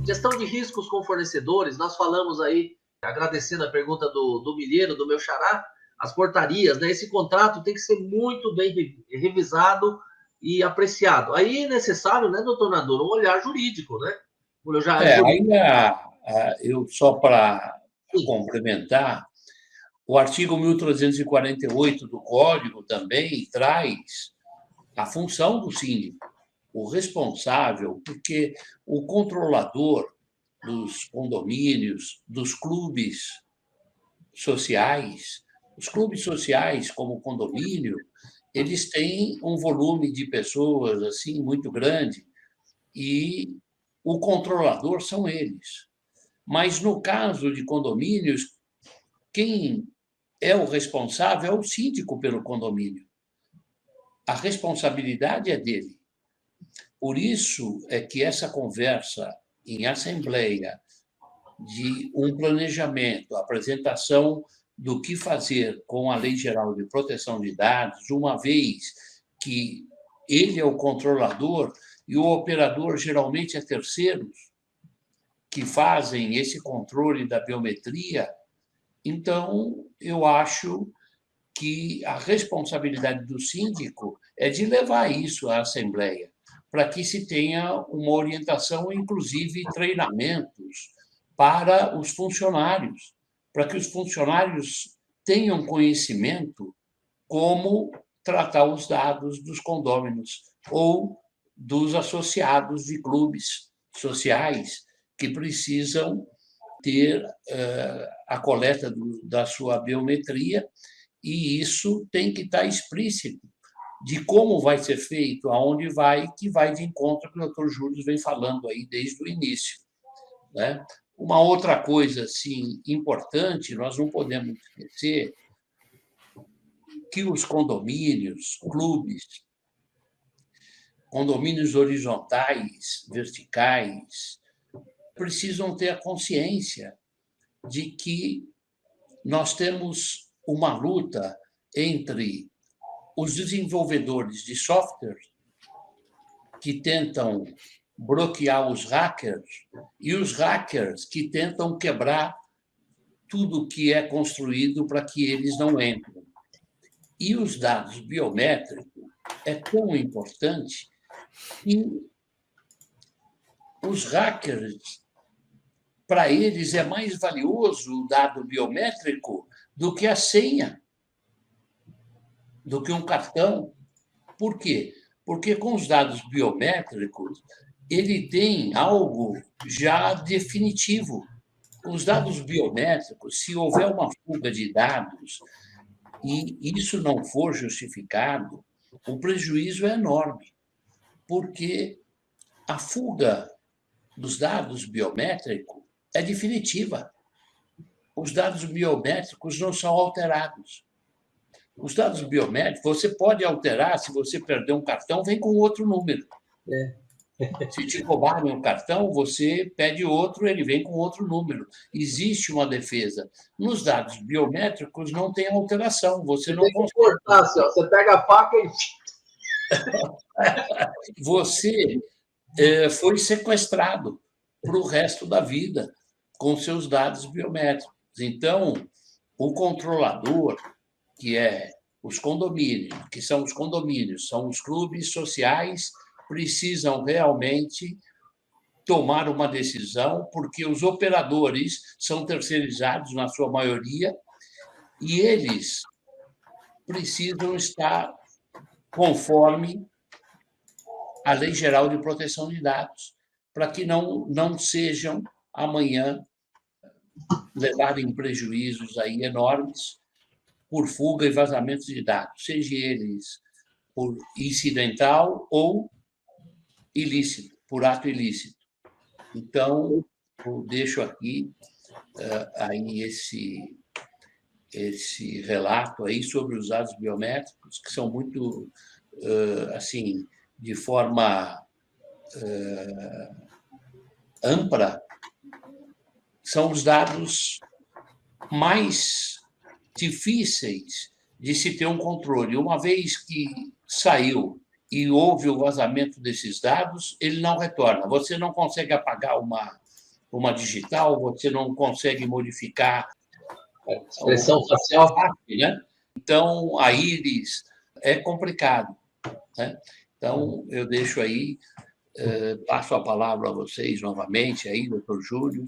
Gestão de riscos com fornecedores, nós falamos aí, agradecendo a pergunta do Milheiro, do meu xará, as portarias, né? Esse contrato tem que ser muito bem revisado e apreciado. Aí é necessário, né, doutor Nador, um olhar jurídico, né? Um olhar jurídico. Eu só para Sim. complementar, o artigo 1348 do Código também traz a função do síndico, o responsável, porque o controlador dos condomínios, dos clubes sociais, os clubes sociais como condomínio, eles têm um volume de pessoas assim muito grande e o controlador são eles. Mas no caso de condomínios, quem é o responsável é o síndico pelo condomínio. A responsabilidade é dele. Por isso é que essa conversa em assembleia de um planejamento, a apresentação do que fazer com a Lei Geral de Proteção de Dados, uma vez que ele é o controlador e o operador geralmente é terceiros que fazem esse controle da biometria, então eu acho que a responsabilidade do síndico é de levar isso à Assembleia, para que se tenha uma orientação, inclusive treinamentos para os funcionários, para que os funcionários tenham conhecimento como tratar os dados dos condôminos ou dos associados de clubes sociais que precisam ter a coleta da sua biometria, e isso tem que estar explícito de como vai ser feito, aonde vai, que vai de encontro que o doutor Júlio vem falando aí desde o início, né? Uma outra coisa assim, importante, nós não podemos esquecer que os condomínios, clubes, condomínios horizontais, verticais, precisam ter a consciência de que nós temos uma luta entre os desenvolvedores de software que tentam bloquear os hackers e os hackers que tentam quebrar tudo que é construído para que eles não entrem. E os dados biométricos é tão importante que os hackers, para eles, é mais valioso o dado biométrico do que a senha, do que um cartão. Por quê? Porque com os dados biométricos, ele tem algo já definitivo. Os dados biométricos, se houver uma fuga de dados e isso não for justificado, o prejuízo é enorme, porque a fuga dos dados biométricos é definitiva. Os dados biométricos não são alterados. Os dados biométricos, você pode alterar, se você perder um cartão, vem com outro número. Se te roubarem um cartão, você pede outro, ele vem com outro número. Existe uma defesa. Nos dados biométricos não tem alteração, você não consegue. Cortar, assim, ó, você pega a faca e... Você foi sequestrado para o resto da vida com seus dados biométricos. Então, o controlador, que é os condomínios, que são os condomínios, são os clubes sociais, precisam realmente tomar uma decisão, porque os operadores são terceirizados, na sua maioria, e eles precisam estar conforme a Lei Geral de Proteção de Dados, para que não sejam, amanhã, levarem prejuízos aí enormes por fuga e vazamento de dados, seja eles por incidental ou ilícito, por ato ilícito. Então, eu deixo aqui aí esse relato aí sobre os dados biométricos, que são muito, assim, de forma ampla, são os dados mais difíceis de se ter um controle. Uma vez que saiu e houve o vazamento desses dados, ele não retorna. Você não consegue apagar uma digital, você não consegue modificar Expressão facial. Né? Então, a íris é complicado. Né? Então, eu deixo aí, passo a palavra a vocês novamente, aí, doutor Júlio.